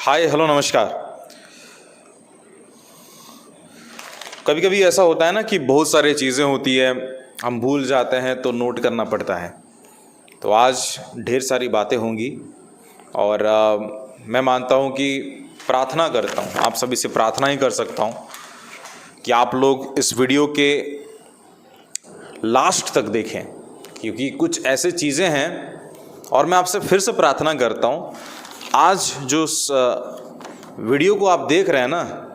Hi hello नमस्कार। कभी कभी ऐसा होता है ना कि बहुत सारी चीज़ें होती है, हम भूल जाते हैं तो नोट करना पड़ता है। तो आज ढेर सारी बातें होंगी और मैं मानता हूँ कि प्रार्थना करता हूँ, आप सभी से प्रार्थना ही कर सकता हूँ कि आप लोग इस वीडियो के लास्ट तक देखें, क्योंकि कुछ ऐसे चीज़ें हैं। और मैं आपसे फिर से प्रार्थना करता हूँ, आज जो वीडियो को आप देख रहे हैं ना,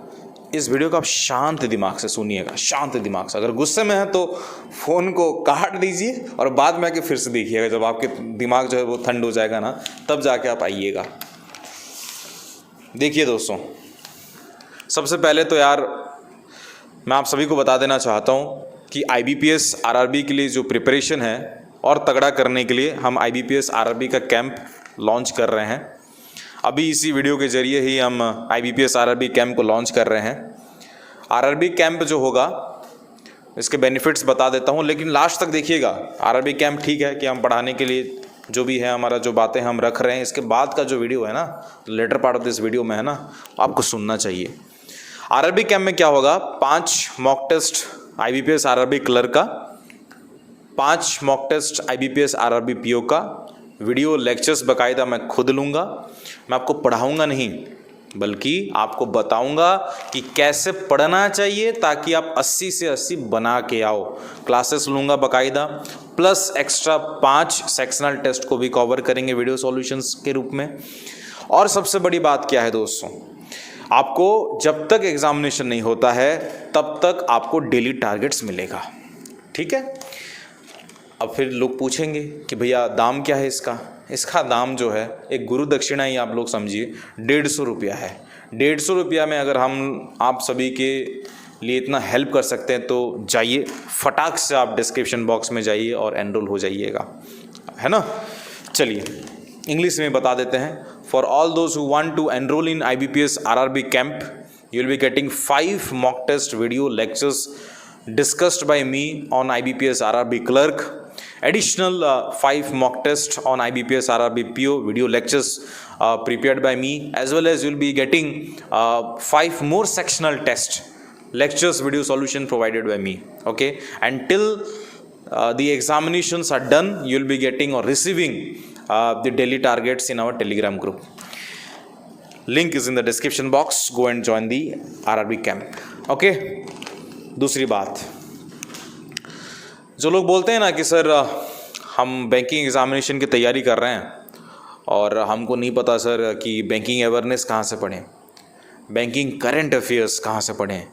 इस वीडियो को आप शांत दिमाग से सुनिएगा, शांत दिमाग से। अगर गुस्से में है तो फ़ोन को काट दीजिए और बाद में आके फिर से देखिएगा। जब आपके दिमाग जो है वो ठंड हो जाएगा ना, तब जाके आप आइएगा। देखिए दोस्तों, सबसे पहले तो यार मैं आप सभी को बता देना चाहता हूँ कि IBPS RRB के लिए जो प्रिपरेशन है और तगड़ा करने के लिए हम IBPS RRB का कैंप लॉन्च कर रहे हैं। अभी इसी वीडियो के जरिए ही हम IBPS RRB कैंप को लॉन्च कर रहे हैं। RRB कैंप जो होगा, इसके बेनिफिट्स बता देता हूँ, लेकिन लास्ट तक देखिएगा। RRB कैंप ठीक है कि हम पढ़ाने के लिए जो भी है हमारा जो बातें हम रख रहे हैं, इसके बाद का जो वीडियो है ना, later part of this video में है ना, आपको सुनना चाहिए। RRB कैंप में क्या होगा, 5 mock test IBPS RRB clerk का, 5 mock test IBPS RRB PO का, वीडियो लेक्चर्स बाकायदा मैं खुद लूँगा। मैं आपको पढ़ाऊँगा नहीं, बल्कि आपको बताऊँगा कि कैसे पढ़ना चाहिए ताकि आप 80 से 80 बना के आओ। क्लासेस लूँगा बाकायदा, प्लस एक्स्ट्रा 5 सेक्शनल टेस्ट को भी कवर करेंगे वीडियो सॉल्यूशंस के रूप में। और सबसे बड़ी बात क्या है दोस्तों, आपको जब तक एग्जामिनेशन नहीं होता है तब तक आपको डेली टारगेट्स मिलेगा, ठीक है। अब फिर लोग पूछेंगे कि भैया दाम क्या है इसका दाम जो है, एक गुरु दक्षिणा ही आप लोग समझिए, 150 रुपया है। 150 रुपया में अगर हम आप सभी के लिए इतना हेल्प कर सकते हैं तो जाइए, फटाक से आप डिस्क्रिप्शन बॉक्स में जाइए और एनरोल हो जाइएगा, है ना। चलिए इंग्लिश में बता देते हैं। For all those who want to enroll in IBPS RRB camp, you will be getting 5 mock test video lectures discussed by me on IBPS RRB clerk, additional 5 mock tests on IBPS RRB PO video lectures prepared by me, as well as you'll be getting 5 more sectional test lectures video solution provided by me, okay. Until the examinations are done, you'll be getting or receiving the daily targets in our Telegram group. Link is in the description box. Go and join the RRB camp, okay. दूसरी बात, जो लोग बोलते हैं ना कि sir हम banking examination की तैयारी कर रहे हैं और हमको नहीं पता सर कि बैंकिंग अवेयरनेस कहाँ से पढ़ें, बैंकिंग करंट अफेयर्स कहाँ से पढ़ें,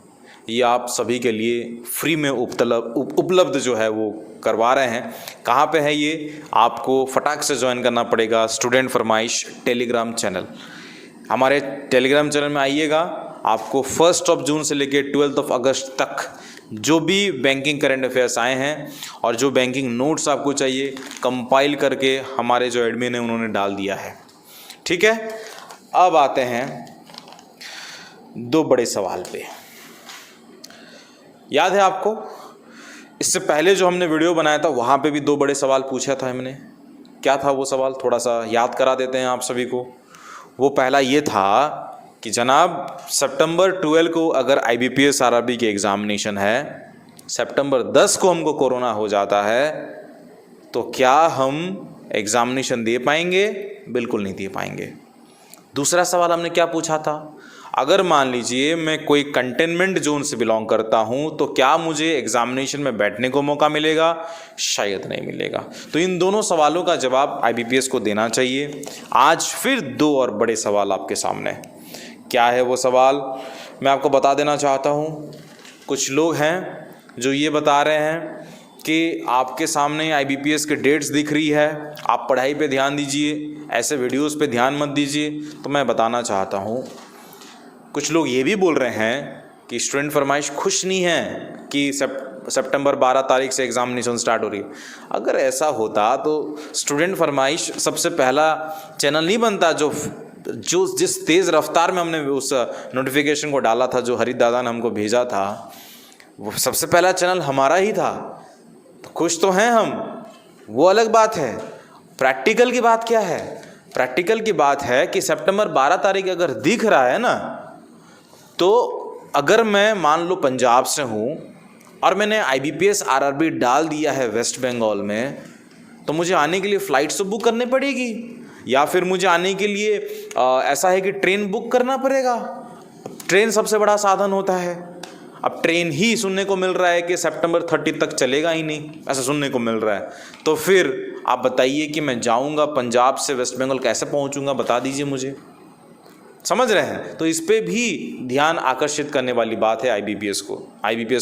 ये आप सभी के लिए फ्री में उपलब्ध जो है वो करवा रहे हैं। कहाँ पे है ये, आपको फटाक से ज्वाइन करना पड़ेगा स्टूडेंट फरमाइश टेलीग्राम चैनल। हमारे टेलीग्राम चैनल में आइएगा, आपको 1 जून से लेकर 12 अगस्त तक जो भी बैंकिंग करंट अफेयर्स आए हैं और जो बैंकिंग नोट्स आपको चाहिए, कंपाइल करके हमारे जो एडमिन है उन्होंने डाल दिया है, ठीक है। अब आते हैं 2 बड़े सवाल पे। याद है आपको, इससे पहले जो हमने वीडियो बनाया था वहाँ पे भी 2 बड़े सवाल पूछा था हमने। क्या था वो सवाल, थोड़ा सा याद करा देते हैं आप सभी को। वो पहला ये था कि जनाब सितंबर 12 को अगर IBPS RRB की एग्ज़ामिनेशन है, सितंबर 10 को हमको कोरोना हो जाता है, तो क्या हम एग्ज़ामिनेशन दे पाएंगे? बिल्कुल नहीं दे पाएंगे। दूसरा सवाल हमने क्या पूछा था, अगर मान लीजिए मैं कोई कंटेनमेंट जोन से बिलोंग करता हूं तो क्या मुझे एग्ज़ामिनेशन में बैठने को मौका मिलेगा? शायद नहीं मिलेगा। तो इन दोनों सवालों का जवाब IBPS को देना चाहिए। आज फिर 2 और बड़े सवाल आपके सामने। क्या है वो सवाल, मैं आपको बता देना चाहता हूँ। कुछ लोग हैं जो ये बता रहे हैं कि आपके सामने IBPS के डेट्स दिख रही है, आप पढ़ाई पे ध्यान दीजिए, ऐसे वीडियोस पे ध्यान मत दीजिए। तो मैं बताना चाहता हूँ, कुछ लोग ये भी बोल रहे हैं कि स्टूडेंट फरमाइश खुश नहीं है कि सितंबर 12 तारीख से एग्ज़ामिनेशन स्टार्ट हो रही है। अगर ऐसा होता तो स्टूडेंट फरमाइश सबसे पहला चैनल नहीं बनता जो जिस तेज़ रफ्तार में हमने उस नोटिफिकेशन को डाला था, जो हरित दादा ने हमको भेजा था, वो सबसे पहला चैनल हमारा ही था। तो खुश तो हैं हम, वो अलग बात है। प्रैक्टिकल की बात क्या है, प्रैक्टिकल की बात है कि सितंबर 12 तारीख अगर दिख रहा है ना, तो अगर मैं मान लो पंजाब से हूँ और मैंने IBPS RRB डाल दिया है वेस्ट बंगाल में, तो मुझे आने के लिए फ़्लाइट्स तो बुक करनी पड़ेगी, या फिर मुझे आने के लिए ऐसा है कि ट्रेन बुक करना पड़ेगा। ट्रेन सबसे बड़ा साधन होता है। अब ट्रेन ही सुनने को मिल रहा है कि सितंबर 30 तक चलेगा ही नहीं, ऐसा सुनने को मिल रहा है। तो फिर आप बताइए कि मैं जाऊंगा पंजाब से वेस्ट बंगाल, कैसे पहुंचूंगा, बता दीजिए मुझे। समझ रहे हैं? तो इस पे भी ध्यान आकर्षित करने वाली बात है IBPS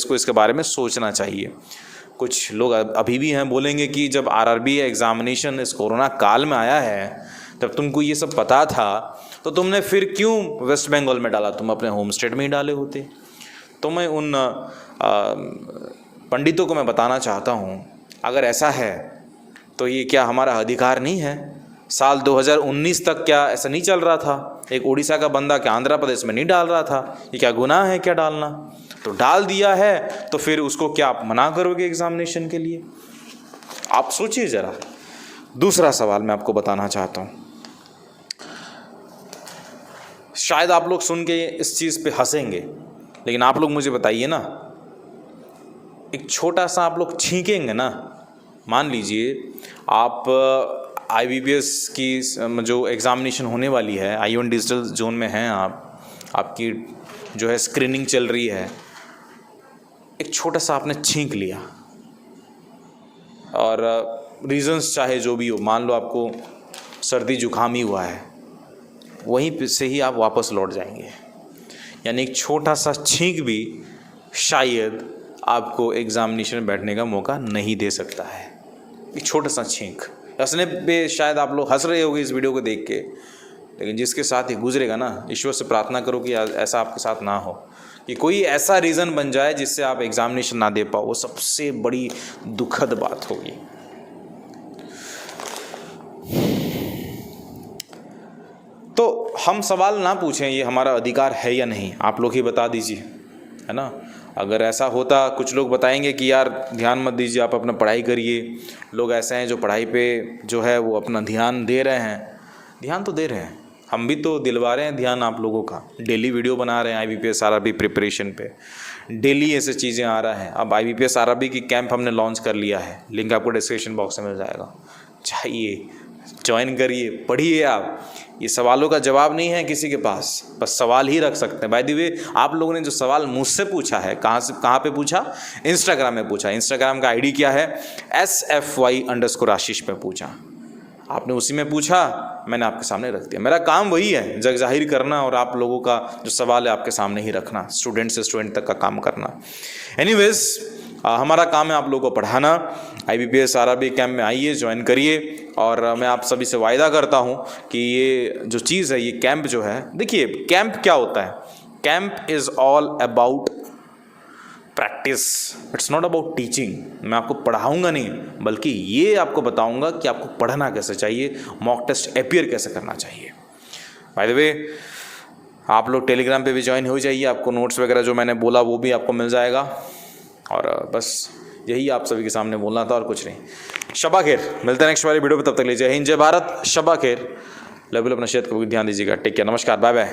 को इसके बारे में सोचना चाहिए। कुछ लोग अभी भी हैं, बोलेंगे कि जब RRB एग्जामिनेशन इस कोरोना काल में आया है, तब तुमको ये सब पता था, तो तुमने फिर क्यों वेस्ट बंगाल में डाला? तुम अपने होम स्टेट में ही डाले होते। तो मैं उन पंडितों को मैं बताना चाहता हूँ, अगर ऐसा है तो ये क्या हमारा अधिकार नहीं है? साल 2019 तक क्या ऐसा नहीं चल रहा था? एक उड़ीसा का बंदा क्या आंध्र प्रदेश में नहीं डाल रहा था? ये क्या गुनाह है क्या डालना? तो डाल दिया है तो फिर उसको क्या आप मना करोगे एग्जामिनेशन के लिए? आप सोचिए जरा। दूसरा सवाल मैं आपको बताना चाहता हूँ, शायद आप लोग सुन के इस चीज़ पे हंसेंगे, लेकिन आप लोग मुझे बताइए ना, एक छोटा सा आप लोग छींकेंगे ना, मान लीजिए आप IBPS की जो एग्ज़ामिनेशन होने वाली है, I1 डिजिटल जोन में हैं आपकी जो है स्क्रीनिंग चल रही है, एक छोटा सा आपने छींक लिया और रीजंस चाहे जो भी हो, मान लो आपको सर्दी जुकाम ही हुआ है, वहीं से ही आप वापस लौट जाएंगे। यानी एक छोटा सा छींक भी शायद आपको एग्जामिनेशन में बैठने का मौका नहीं दे सकता है। एक छोटा सा छींक, हंसने पे शायद आप लोग हंस रहे होगे इस वीडियो को देख के, लेकिन जिसके साथ ही गुजरेगा ना, ईश्वर से प्रार्थना करो कि ऐसा आपके साथ ना हो, कि कोई ऐसा रीज़न बन जाए जिससे आप एग्जामिनेशन ना दे पाओ। वो सबसे बड़ी दुखद बात होगी। तो हम सवाल ना पूछें ये हमारा अधिकार है या नहीं, आप लोग ही बता दीजिए, है ना। अगर ऐसा होता, कुछ लोग बताएंगे कि यार ध्यान मत दीजिए, आप अपना पढ़ाई करिए। लोग ऐसे हैं जो पढ़ाई पे जो है वो अपना ध्यान दे रहे हैं, ध्यान तो दे रहे हैं, हम भी तो दिलवा रहे हैं ध्यान आप लोगों का। डेली वीडियो बना रहे हैं IBPS RRB प्रिपरेशन पे, डेली ऐसे चीज़ें आ रहा है। अब IBPS RRB की कैंप हमने लॉन्च कर लिया है, लिंक आपको डिस्क्रिप्शन बॉक्स में मिल जाएगा, चाहिए ज्वाइन करिए, पढ़िए। आप ये सवालों का जवाब नहीं है किसी के पास, बस सवाल ही रख सकते हैं। बाय द वे, आप लोगों ने जो सवाल मुझसे पूछा है, कहाँ पे पूछा? इंस्टाग्राम में पूछा। इंस्टाग्राम का ID क्या है? SFY_आशीष पे पूछा। आपने उसी में पूछा, मैंने आपके सामने रख दिया। मेरा काम वही है, जग जाहिर करना और आप लोगों का जो सवाल है आपके सामने ही रखना, स्टूडेंट से स्टूडेंट तक का काम करना। एनीवेज, हमारा काम है आप लोगों को पढ़ाना। IBPS RRB कैंप में आइए, ज्वाइन करिए, और मैं आप सभी से वायदा करता हूँ कि ये जो चीज़ है, ये कैंप जो है, देखिए कैंप क्या होता है? Camp is all about practice, it's not about teaching. मैं आपको पढ़ाऊँगा नहीं, बल्कि ये आपको बताऊँगा कि आपको पढ़ना कैसे चाहिए, मॉक टेस्ट अपीयर कैसे करना चाहिए। बाय द वे, आप लोग टेलीग्राम पे भी ज्वाइन हो जाइए, आपको नोट्स वगैरह जो मैंने बोला वो भी आपको मिल जाएगा। और बस यही आप सभी के सामने बोलना था और कुछ नहीं। शबा खैर, मिलते हैं नेक्स्ट वाली वीडियो पे, तब तक लीजिए। जय हिंद, जय भारत, शबा खैर। लेवल अपना सेहत को भी ध्यान दीजिएगा। टेक केयर, नमस्कार, बाय बाय।